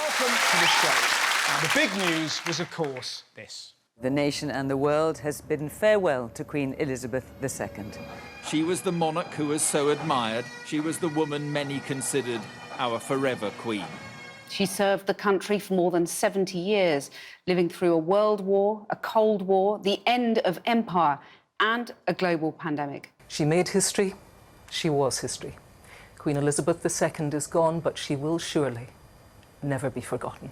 Welcome to the show. Now, the big news was, of course, this. The nation and the world has bidden farewell to Queen Elizabeth II. She was the monarch who was so admired. She was the woman many considered our forever queen. She served the country for more than 70 years, living through a world war, a cold war, the end of empire, and a global pandemic. She made history. She was history. Queen Elizabeth II is gone, but she will surely never be forgotten.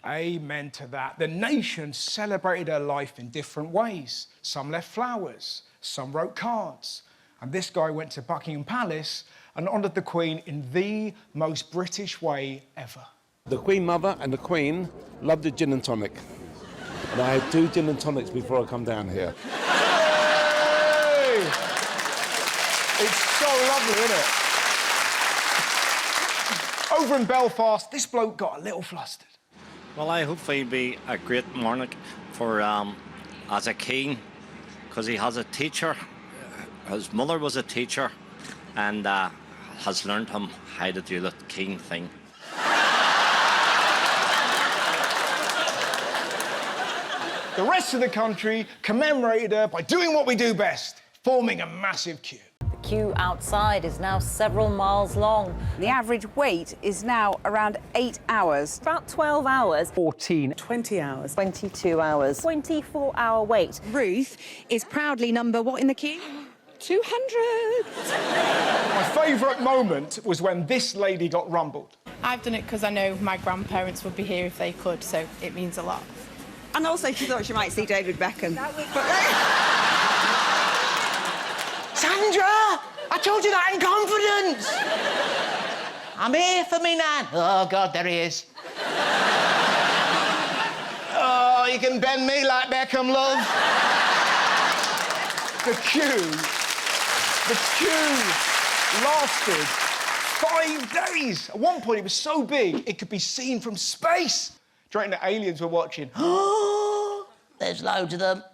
Amen to that. The nation celebrated her life in different ways. Some left flowers, some wrote cards. And this guy went to Buckingham Palace and honoured the Queen in the most British way ever. The Queen Mother and the Queen loved a gin and tonic. And I had 2 gin and tonics before I come down here. Hey! It's so lovely, isn't it? Over in Belfast, this bloke got a little flustered. Well, I hope he'll be a great monarch for as a king, because he has a teacher. His mother was a teacher and has learned him how to do the king thing. The rest of the country commemorated her by doing what we do best, forming a massive queue. The queue outside is now several miles long. The average wait is now around 8 hours. About 12 hours. 14. 20 hours. 22 hours. 24-hour wait. Ruth is proudly number what in the queue? 200. My favourite moment was when this lady got rumbled. I've done it because I know my grandparents would be here if they could, so it means a lot. And also she thought she might see David Beckham. Sandra! I told you that in confidence! I'm here for me nan. Oh, God, there he is. Oh, you can bend me like Beckham, love. The queue lasted 5 days. At one point, it was so big, it could be seen from space. Do you reckon the aliens were watching? Oh, there's loads of them.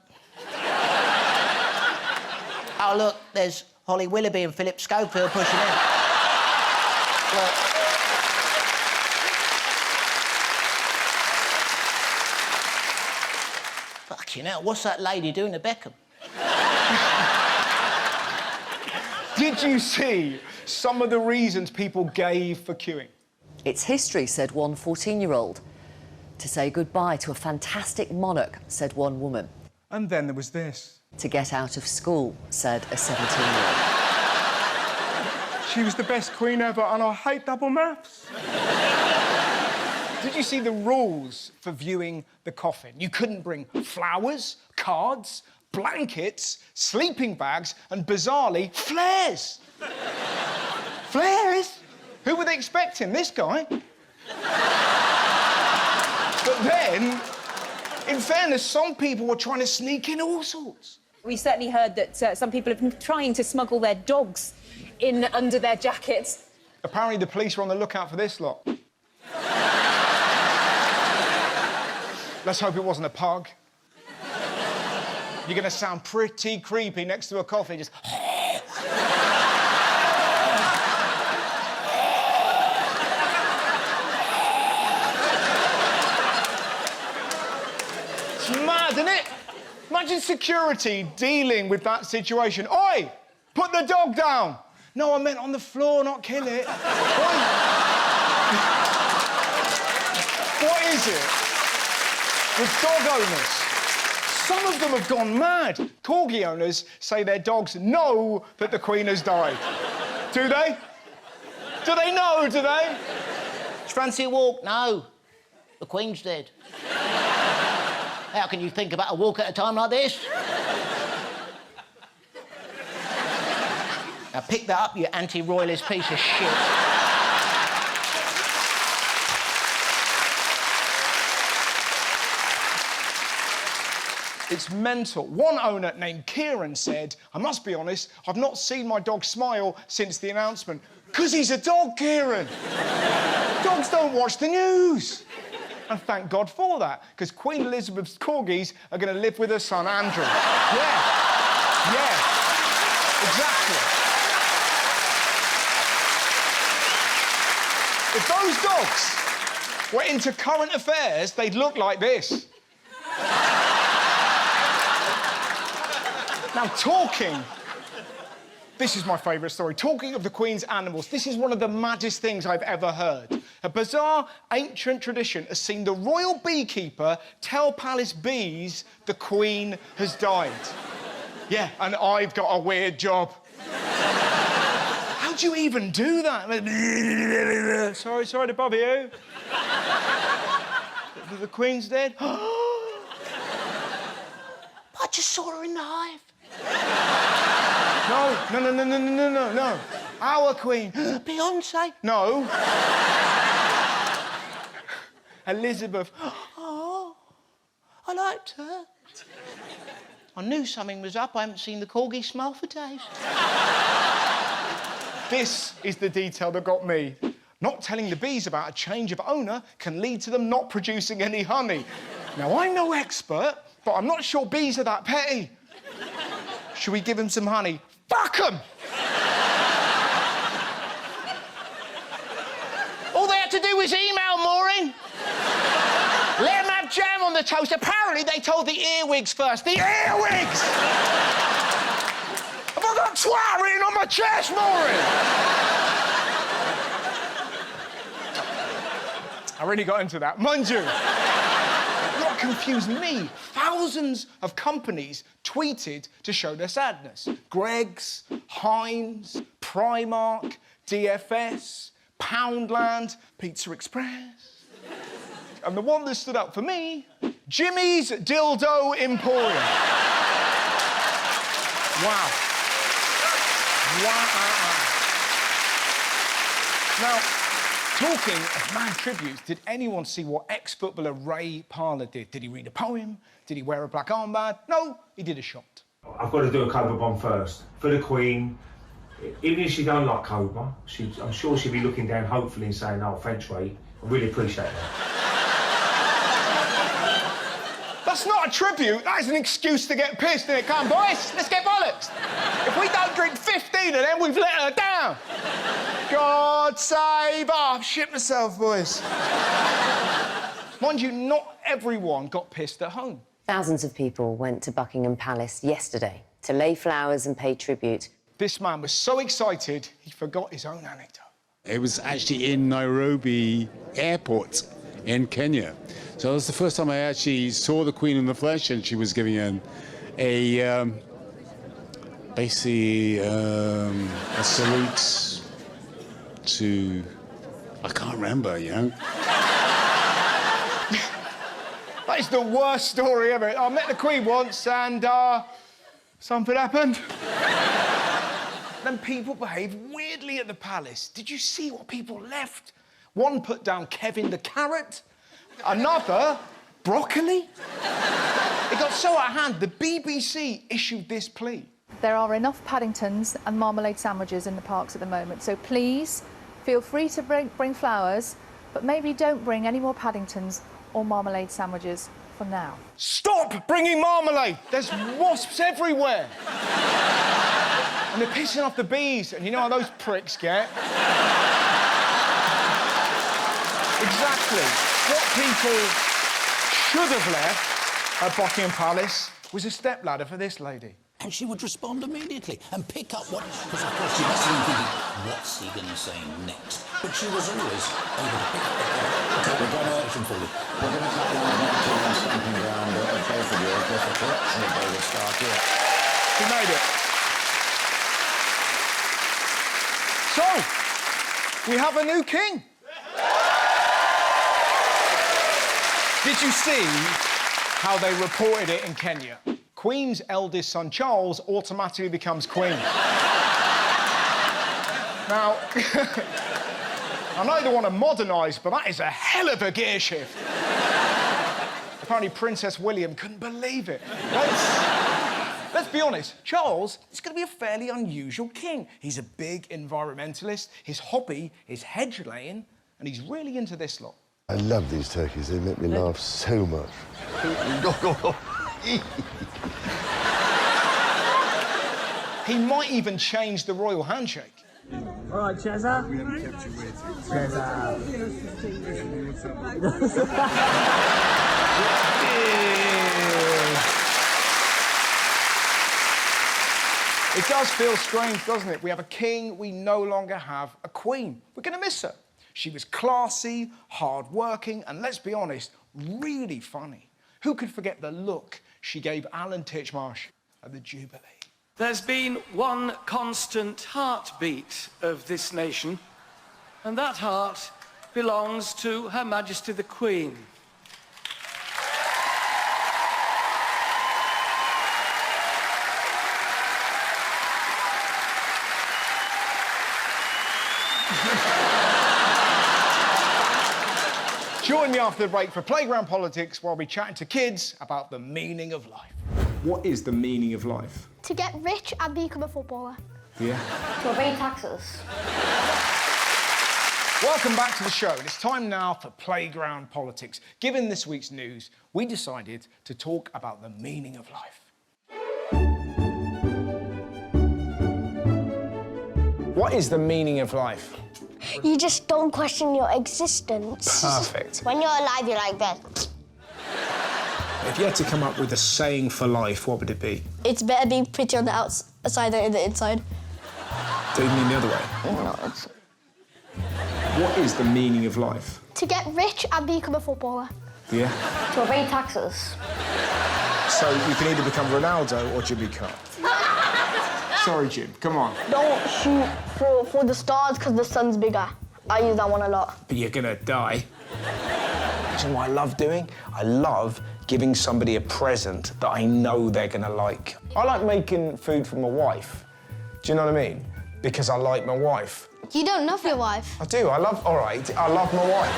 Oh, look, there's Holly Willoughby and Philip Schofield pushing in. Look. Fucking hell, what's that lady doing to Beckham? Did you see some of the reasons people gave for queuing? It's history, said one 14-year-old. To say goodbye to a fantastic monarch, said one woman. And then there was this. To get out of school, said a 17-year-old. She was the best queen ever, and I hate double maths. Did you see the rules for viewing the coffin? You couldn't bring flowers, cards, blankets, sleeping bags, and, bizarrely, flares. Flares? Who were they expecting? This guy? But then, in fairness, some people were trying to sneak in all sorts. We certainly heard that some people have been trying to smuggle their dogs in under their jackets. Apparently, the police were on the lookout for this lot. Let's hope it wasn't a pug. You're going to sound pretty creepy next to a coffin, just... It's mad, isn't it? Imagine security dealing with that situation. Oi! Put the dog down! No, I meant on the floor, not kill it. What is it with dog owners? Some of them have gone mad. Corgi owners say their dogs know that the Queen has died. Do they? Do they know, do they? Do you fancy a walk? No. The Queen's dead. How can you think about a walk at a time like this? Now pick that up, you anti-royalist piece of shit. It's mental. One owner named Kieran said, I must be honest, I've not seen my dog smile since the announcement. 'Cause he's a dog, Kieran. Dogs don't watch the news. And thank God for that, because Queen Elizabeth's corgis are going to live with her son, Andrew. Yeah, exactly. If were into current affairs, they'd look like this. Now, this is my favourite story. Talking of the Queen's animals, this is one of the maddest things I've ever heard. A bizarre, ancient tradition has seen the royal beekeeper tell palace bees the Queen has died. Yeah, and I've got a weird job. How do you even do that? Sorry to bother you. The Queen's dead? I just saw her in the hive. No. Our Queen. Beyonce. No. Elizabeth. Oh, I liked her. I knew something was up. I haven't seen the corgi smile for days. This is the detail that got me. Not telling the bees about a change of owner can lead to them not producing any honey. Now, I'm no expert, but I'm not sure bees are that petty. Should we give them some honey? Fuck them! All they had to do was email Maureen. Let them have jam on the toast. Apparently, they told the earwigs first. The earwigs! Have I got twat written on my chest, Maureen? I really got into that. Mind you, what confused me, thousands of companies tweeted to show their sadness. Greggs, Heinz, Primark, DFS, Poundland, Pizza Express. And the one that stood out for me, Jimmy's Dildo Emporium. Wow. Now, talking of mad tributes, did anyone see what ex-footballer Ray Parlour did? Did he read a poem? Did he wear a black armband? No, he did a shot. I've got to do a Cobra bomb first. For the Queen, even if she don't like Cobra, I'm sure she'll be looking down, hopefully, and saying, oh, thanks, Ray. I really appreciate that. That's not a tribute, that is an excuse to get pissed, innit? Come on, boys, let's get bollocks. If we don't drink 15 of them, we've let her down. God save her. I've shit myself, boys. Mind you, not everyone got pissed at home. Thousands of people went to Buckingham Palace yesterday to lay flowers and pay tribute. This man was so excited, he forgot his own anecdote. It was actually in Nairobi airport in Kenya. So that was the first time I actually saw the Queen in the flesh, and she was giving basically a salute to... I can't remember, you know. That is the worst story ever. I met the Queen once and something happened. Then people behaved weirdly at the palace. Did you see what people left? One put down Kevin the carrot, another broccoli. It got so out of hand, the BBC issued this plea. There are enough Paddingtons and marmalade sandwiches in the parks at the moment, so please feel free to bring flowers, but maybe don't bring any more Paddingtons or marmalade sandwiches for now. Stop bringing marmalade! There's wasps everywhere. And they're pissing off the bees, and you know how those pricks get. Exactly. What people should have left at Buckingham Palace was a stepladder for this lady. And she would respond immediately and pick up what... Because, of course, she must have been thinking, what's he going to say next? But she was always able to pick up the phone. We've got an option for you. We're going to cut down the marching and stamping ground at both of you because the correction day will start here. She made it. So, we have a new king. Did you see how they reported it in Kenya? Queen's eldest son, Charles, automatically becomes Queen. Now, I know they want to modernise, but that is a hell of a gear shift. Apparently, Princess William couldn't believe it. Let's be honest, Charles is going to be a fairly unusual king. He's a big environmentalist, his hobby is hedge laying, and he's really into this lot. I love these turkeys, they make me laugh so much. He might even change the royal handshake. All right, Cheza. It does feel strange, doesn't it? We have a king, we no longer have a queen. We're going to miss her. She was classy, hard-working, and let's be honest, really funny. Who could forget the look she gave Alan Titchmarsh at the Jubilee? There's been one constant heartbeat of this nation, and that heart belongs to Her Majesty the Queen. Join me after the break for Playground Politics while we chat to kids about the meaning of life. What is the meaning of life? To get rich and become a footballer. Yeah. To obey taxes. Welcome back to the show, and it's time now for Playground Politics. Given this week's news, we decided to talk about the meaning of life. What is the meaning of life? You just don't question your existence. Perfect. When you're alive, you're like that. If you had to come up with a saying for life, what would it be? It's better being pretty on the outside than the inside. Do you mean the other way? No, it's... What is the meaning of life? To get rich and become a footballer. Yeah. To obey taxes. So you can either become Ronaldo or Jimmy Carr. Sorry, Jim, come on. Don't shoot for the stars because the sun's bigger. I use that one a lot. But you're gonna die. You know what I love doing? I love giving somebody a present that I know they're gonna like. I like making food for my wife. Do you know what I mean? Because I like my wife. You don't love your wife. I do, I love my wife.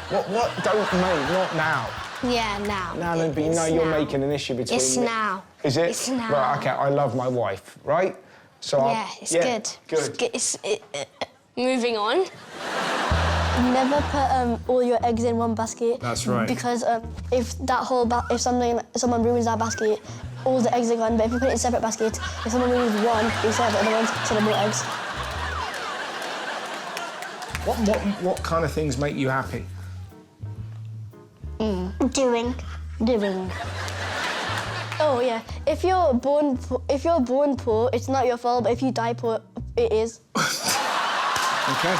What, don't mate, not now. Yeah, now. No, but you know you're making an issue between It's me. now. Is it? It's now. Right, OK, I love my wife, right? So yeah, it's good. Good. Moving on. Never put all your eggs in one basket. That's right. Because if someone ruins that basket, all the eggs are gone. But if you put it in separate baskets, if someone ruins one, you save the other ones, so there are more eggs. What kind of things make you happy? Doing. Oh yeah. If you're born poor, it's not your fault. But if you die poor, it is. OK.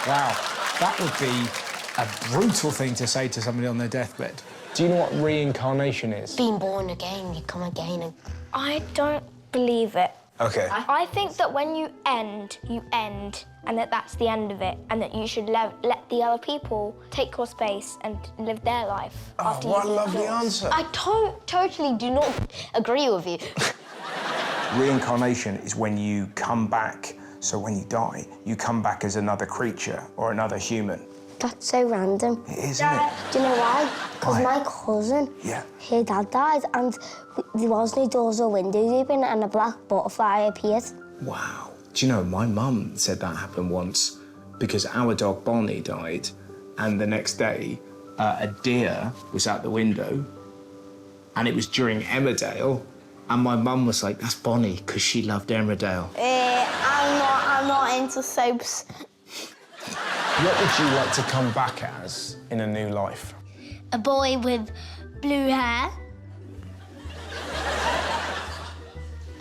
Wow. That would be a brutal thing to say to somebody on their deathbed. Do you know what reincarnation is? Being born again, you come again. I don't believe it. OK. I think that when you end, and that's the end of it, and that you should let the other people take your space and live their life. Oh, what a lovely answer. I totally do not agree with you. Reincarnation is when you come back. So when you die, you come back as another creature or another human. That's so random. It is, isn't it? Do you know why? Because my cousin, her dad died, and there was no doors or windows open, and a black butterfly appeared. Wow. Do you know, my mum said that happened once because our dog Bonnie died, and the next day, a deer was out the window, and it was during Emmerdale, and my mum was like, that's Bonnie, because she loved Emmerdale. I'm not into soaps. What would you like to come back as in a new life? A boy with blue hair.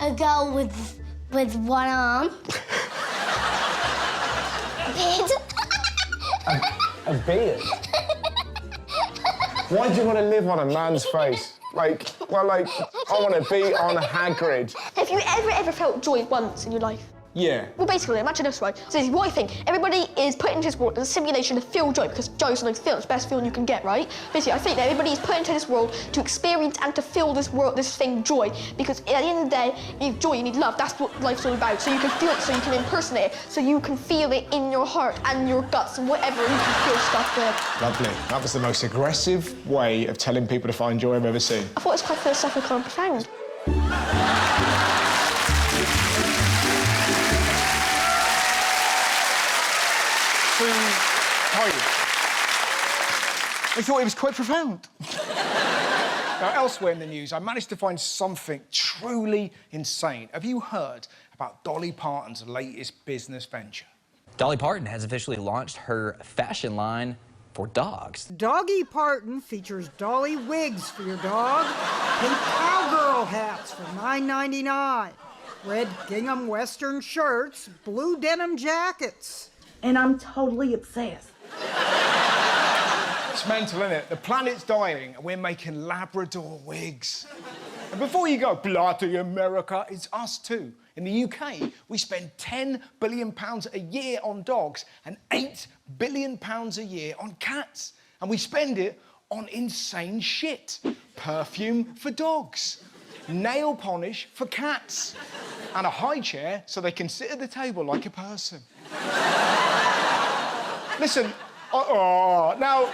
A girl with one arm. A beard. A beard? Why do you want to live on a man's face? I want to be on Hagrid. Have you ever felt joy once in your life? Yeah. Well, basically, imagine this, right? So this is what I think. Everybody is put into this world as a simulation to feel joy, because joy is sometimes the best feeling you can get, right? Basically, I think that everybody is put into this world to experience and to feel this thing joy, because at the end of the day, you need joy, you need love. That's what life's all about. So you can feel it, so you can impersonate it, so you can feel it in your heart and your guts and whatever, you can feel stuff there. Lovely. That was the most aggressive way of telling people to find joy I've ever seen. I thought it was quite philosophical and profound. I thought it was quite profound. Now, elsewhere in the news, I managed to find something truly insane. Have you heard about Dolly Parton's latest business venture? Dolly Parton has officially launched her fashion line for dogs. Doggy Parton features Dolly wigs for your dog, pink cowgirl hats for $9.99, red gingham western shirts, blue denim jackets. And I'm totally obsessed. It's mental, isn't it? The planet's dying and we're making Labrador wigs. And before you go, bloody America, it's us too. In the UK, we spend £10 billion a year on dogs and £8 billion a year on cats. And we spend it on insane shit. Perfume for dogs, nail polish for cats, and a high chair so they can sit at the table like a person. Listen, now,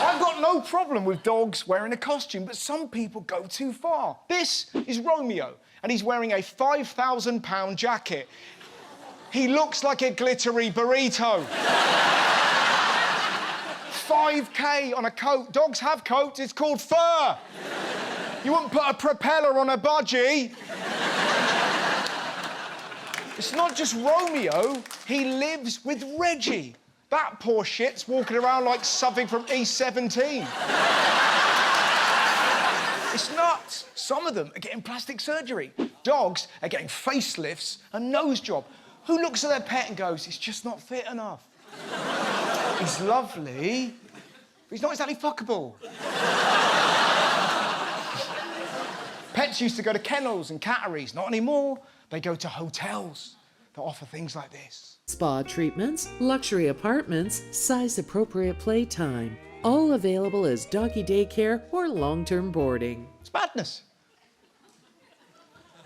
I've got no problem with dogs wearing a costume, but some people go too far. This is Romeo, and he's wearing a £5,000 jacket. He looks like a glittery burrito. 5K on a coat. Dogs have coats, it's called fur. You wouldn't put a propeller on a budgie. It's not just Romeo, he lives with Reggie. That poor shit's walking around like something from E17. It's nuts. Some of them are getting plastic surgery. Dogs are getting facelifts and nose job. Who looks at their pet and goes, it's just not fit enough? He's lovely, but he's not exactly fuckable. Pets used to go to kennels and catteries. Not anymore. They go to hotels that offer things like this. Spa treatments, luxury apartments, size-appropriate playtime. All available as doggy daycare or long-term boarding. It's madness.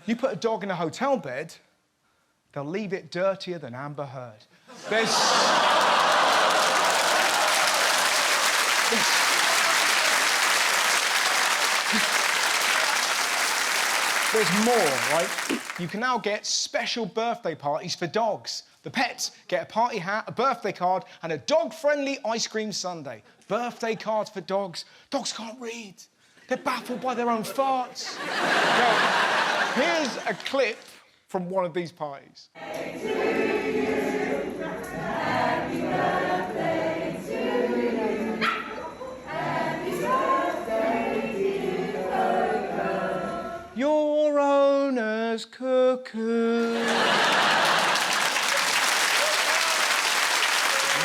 You put a dog in a hotel bed, they'll leave it dirtier than Amber Heard. There's more, right? You can now get special birthday parties for dogs. The pets get a party hat, a birthday card, and a dog-friendly ice cream sundae. Birthday cards for dogs. Dogs can't read. They're baffled by their own farts. Now, here's a clip from one of these parties. Your owner's cuckoo.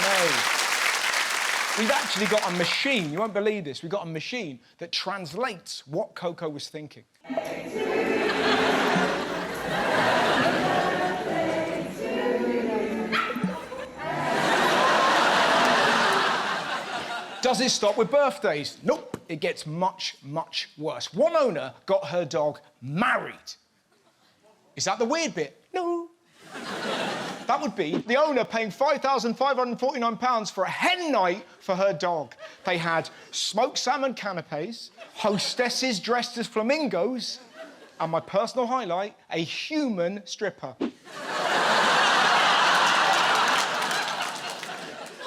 No. We've actually got a machine, you won't believe this, we've got a machine that translates what Coco was thinking. Does it stop with birthdays? Nope, it gets much, much worse. One owner got her dog married. Is that the weird bit? No. That would be the owner paying £5,549 for a hen night for her dog. They had smoked salmon canapes, hostesses dressed as flamingos, and my personal highlight, a human stripper.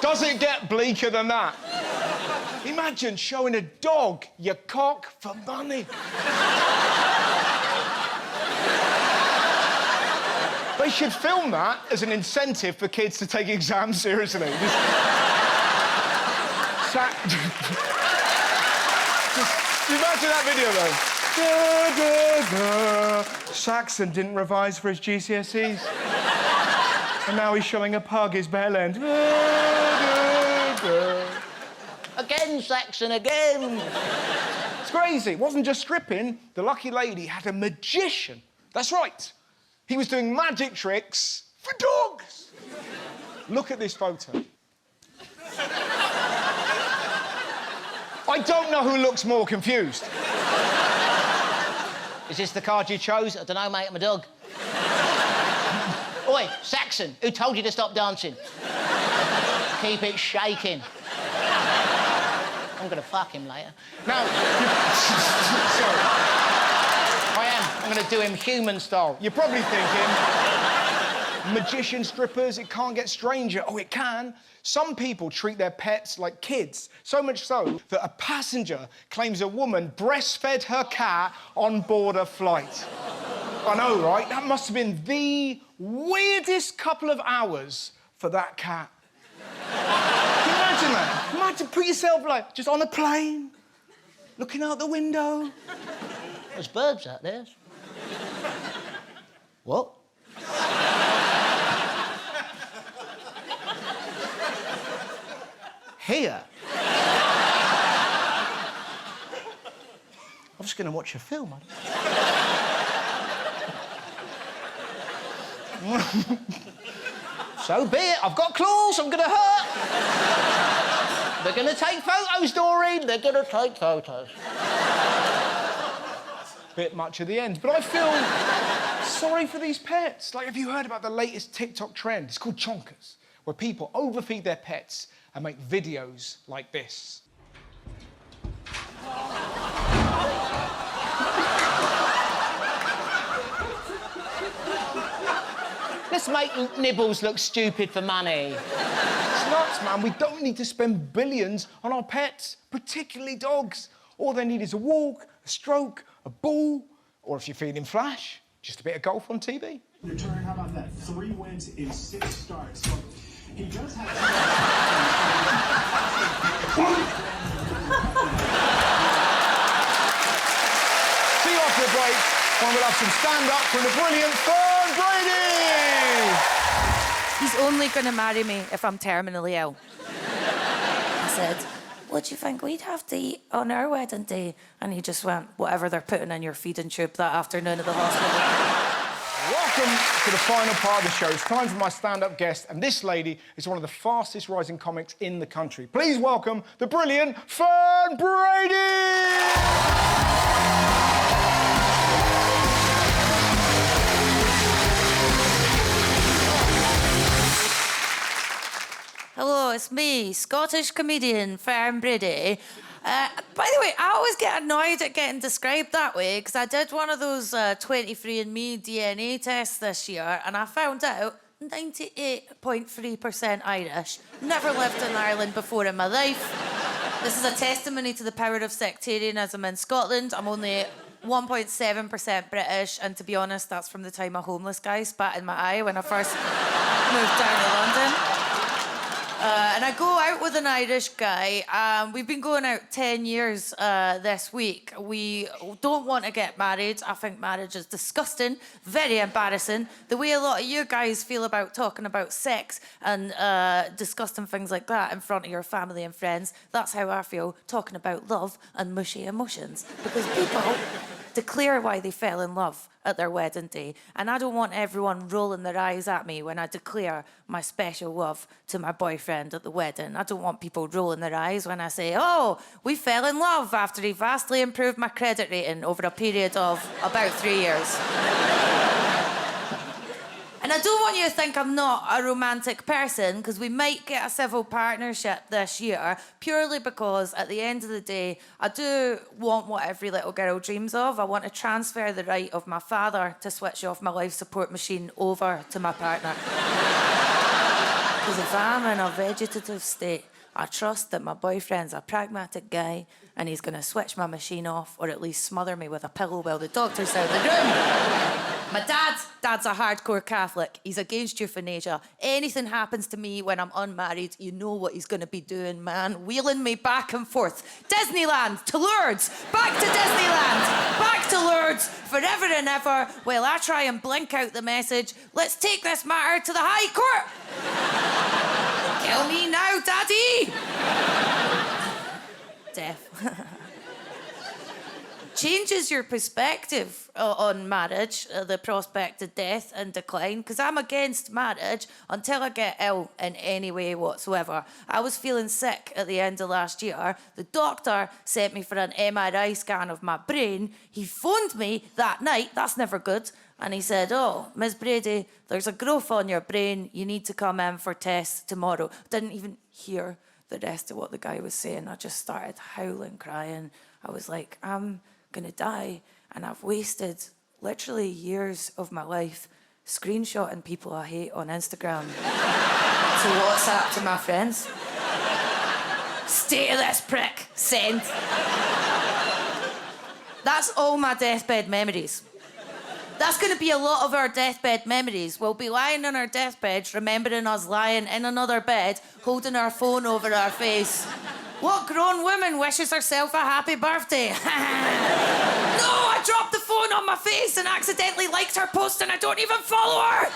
Does it get bleaker than that? Imagine showing a dog your cock for money. They should film that as an incentive for kids to take exams seriously. Just imagine that video, though. Saxon didn't revise for his GCSEs. And now he's showing a pug his bell end. Again, Saxon, again. It's crazy. It wasn't just stripping. The lucky lady had a magician. That's right. He was doing magic tricks for dogs. Look at this photo. I don't know who looks more confused. Is this the card you chose? I don't know, mate, I'm a dog. Oi, Saxon, who told you to stop dancing? Keep it shaking. I'm gonna fuck him later. Now, sorry. I am. I'm gonna do him human style. You're probably thinking, Magician strippers, it can't get stranger. Oh, it can. Some people treat their pets like kids, so much so that a passenger claims a woman breastfed her cat on board a flight. I know, right? That must have been the weirdest couple of hours for that cat. Can you imagine that? Imagine, put yourself, like, just on a plane, looking out the window. There's birds out there. What? Here? I'm just going to watch a film. So be it. I've got claws. I'm going to hurt. They're going to take photos, Doreen. They're going to take photos. Bit much at the end, but I feel sorry for these pets. Like, have you heard about the latest TikTok trend? It's called chonkers, where people overfeed their pets and make videos like this. Let's make Nibbles look stupid for money. It's nuts, man. We don't need to spend billions on our pets, particularly dogs. All they need is a walk, a stroke, a ball, or if you're feeling flash, just a bit of golf on TV. Your turn, how about that? 3 wins in 6 starts. So he does have... See you after the break, when we'll have some stand-up from the brilliant Fern Brady! He's only going to marry me if I'm terminally ill. I said, what do you think we'd have to eat on our wedding day? And he just went, whatever they're putting in your feeding tube that afternoon at the hospital. Welcome to the final part of the show. It's time for my stand-up guest, and this lady is one of the fastest rising comics in the country. Please welcome the brilliant Fern Brady! Hello, it's me, Scottish comedian Fern Brady. By the way, I always get annoyed at getting described that way because I did one of those 23andMe DNA tests this year and I found out 98.3% Irish. Never lived in Ireland before in my life. This is a testimony to the power of sectarianism in Scotland. I'm only 1.7% British, and to be honest, that's from the time a homeless guy spat in my eye when I first moved down to London. And I go out with an Irish guy. We've been going out 10 years this week. We don't want to get married. I think marriage is disgusting, very embarrassing. The way a lot of you guys feel about talking about sex and disgusting things like that in front of your family and friends, that's how I feel talking about love and mushy emotions. Because people declare why they fell in love at their wedding day. And I don't want everyone rolling their eyes at me when I declare my special love to my boyfriend at the wedding. I don't want people rolling their eyes when I say, oh, we fell in love after he vastly improved my credit rating over a period of about 3 years. And I don't want you to think I'm not a romantic person, because we might get a civil partnership this year, purely because at the end of the day, I do want what every little girl dreams of. I want to transfer the right of my father to switch off my life support machine over to my partner. Because if I'm in a vegetative state, I trust that my boyfriend's a pragmatic guy and he's going to switch my machine off, or at least smother me with a pillow while the doctor's out of the room. My dad's a hardcore Catholic. He's against euthanasia. Anything happens to me when I'm unmarried, you know what he's going to be doing, man. Wheeling me back and forth. Disneyland to Lourdes. Back to Disneyland. Back to Lourdes. Forever and ever. While I try and blink out the message, let's take this matter to the High Court. Kill me now, Daddy. Death. Changes your perspective on marriage, the prospect of death and decline, because I'm against marriage until I get ill in any way whatsoever. I was feeling sick at the end of last year. The doctor sent me for an MRI scan of my brain. He phoned me that night, that's never good, and he said, oh, Miss Brady, there's a growth on your brain. You need to come in for tests tomorrow. Didn't even hear the rest of what the guy was saying. I just started howling, crying. I was like, I'm gonna die, and I've wasted literally years of my life screenshotting people I hate on Instagram to WhatsApp to my friends. Stay of this prick, send. That's all my deathbed memories. That's going to be a lot of our deathbed memories. We'll be lying on our deathbeds, remembering us lying in another bed, holding our phone over our face. What grown woman wishes herself a happy birthday? No, I dropped the phone on my face and accidentally liked her post and I don't even follow her.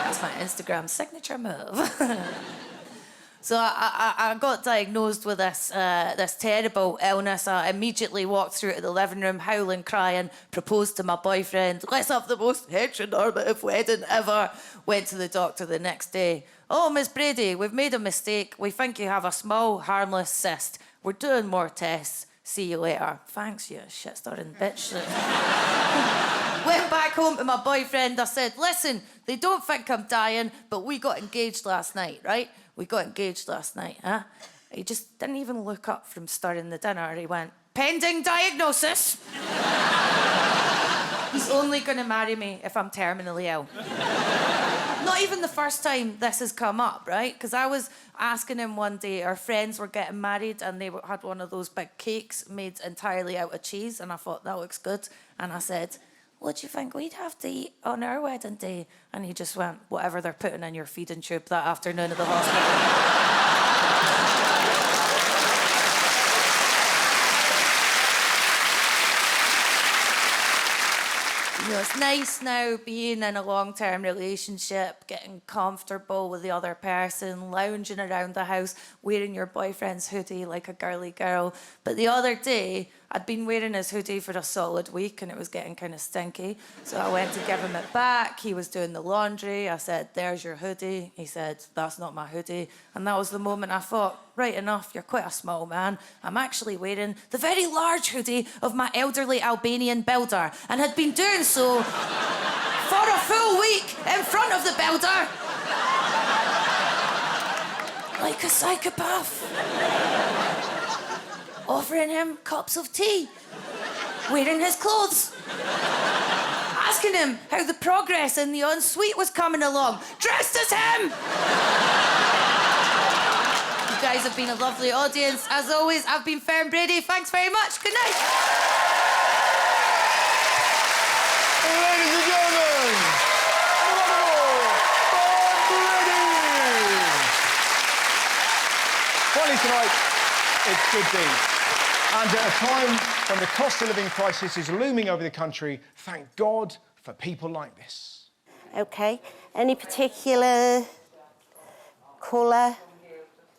That's my Instagram signature move. So I got diagnosed with this terrible illness. I immediately walked through to the living room, howling, crying, proposed to my boyfriend. Let's have the most heteronormative wedding ever. Went to the doctor the next day. Oh, Miss Brady, we've made a mistake. We think you have a small, harmless cyst. We're doing more tests. See you later. Thanks, you shit-stirring bitch. Went back home to my boyfriend. I said, listen, they don't think I'm dying, but we got engaged last night, right? We got engaged last night, huh? He just didn't even look up from stirring the dinner. He went, pending diagnosis. He's only going to marry me if I'm terminally ill. Not even the first time this has come up, right? Because I was asking him one day, our friends were getting married and they had one of those big cakes made entirely out of cheese, and I thought, that looks good. And I said, what do you think we'd have to eat on our wedding day? And he just went, whatever they're putting in your feeding tube that afternoon at the hospital. You know, it's nice now being in a long-term relationship, getting comfortable with the other person, lounging around the house, wearing your boyfriend's hoodie like a girly girl. But the other day, I'd been wearing his hoodie for a solid week and it was getting kind of stinky. So I went to give him it back. He was doing the laundry. I said, there's your hoodie. He said, that's not my hoodie. And that was the moment I thought, right enough, you're quite a small man. I'm actually wearing the very large hoodie of my elderly Albanian builder and had been doing so for a full week in front of the builder. Like a psychopath. Offering him cups of tea, wearing his clothes, asking him how the progress in the ensuite was coming along, dressed as him. You guys have been a lovely audience. As always, I've been Fern Brady. Thanks very much. Good night. Ladies and gentlemen, finally tonight, it's Good Deeds. And at a time when the cost of living crisis is looming over the country, thank God for people like this. OK. Any particular colour,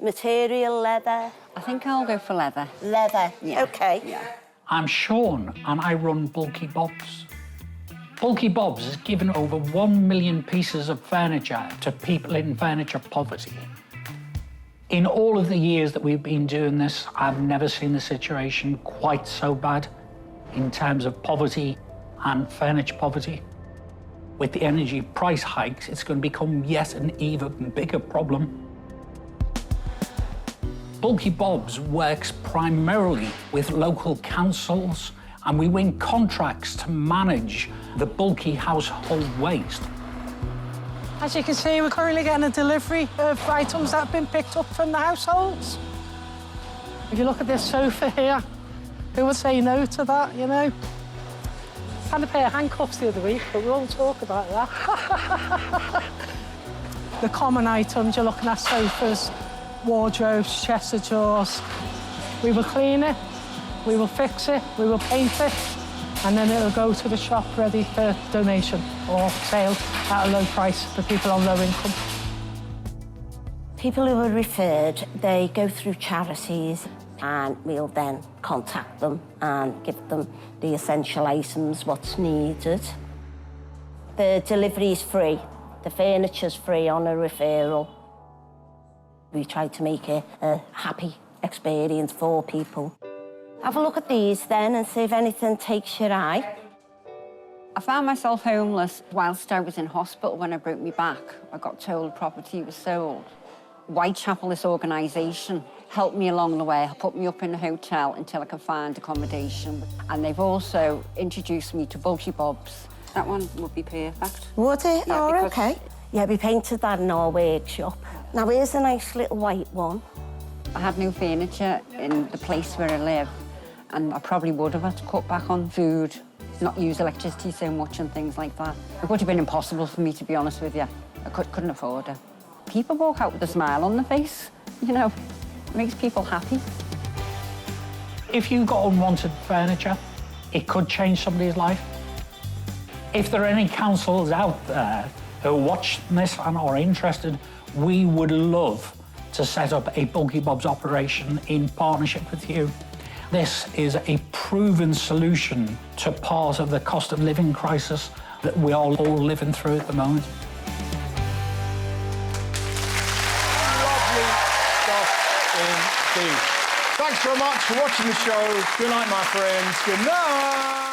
material, leather? I think I'll go for leather. Leather, Yeah. OK. Yeah. I'm Sean and I run Bulky Bobs. Bulky Bobs has given over 1 million pieces of furniture to people in furniture poverty. In all of the years that we've been doing this, I've never seen the situation quite so bad in terms of poverty and furniture poverty. With the energy price hikes, it's going to become yet an even bigger problem. Bulky Bobs works primarily with local councils, and we win contracts to manage the bulky household waste. As you can see, we're currently getting a delivery of items that have been picked up from the households. If you look at this sofa here, who would say no to that, you know? Had a pair of handcuffs the other week, but we won't talk about that. The common items, you're looking at sofas, wardrobes, chests of drawers. We will clean it, we will fix it, we will paint it, and then it'll go to the shop ready for donation or sale at a low price for people on low income. People who are referred, they go through charities and we'll then contact them and give them the essential items, what's needed. The delivery is free. The furniture's free on a referral. We try to make it a happy experience for people. Have a look at these then and see if anything takes your eye. I found myself homeless whilst I was in hospital when I broke my back. I got told the property was sold. Whitechapel, this organisation, helped me along the way, put me up in a hotel until I could find accommodation. And they've also introduced me to Bulky Bobs. That one would be perfect. Would it? Yeah, Oh, because- okay. Yeah, we painted that in our workshop. Now, here's a nice little white one. I had new furniture in the place where I live, and I probably would have had to cut back on food, not use electricity so much and things like that. It would have been impossible for me, to be honest with you. I couldn't afford it. People walk out with a smile on their face, you know. It makes people happy. If you got unwanted furniture, it could change somebody's life. If there are any councils out there who watch this and are interested, we would love to set up a Bulky Bob's operation in partnership with you. This is a proven solution to part of the cost of living crisis that we are all living through at the moment. Lovely stuff indeed. Thanks very much for watching the show. Good night, my friends. Good night.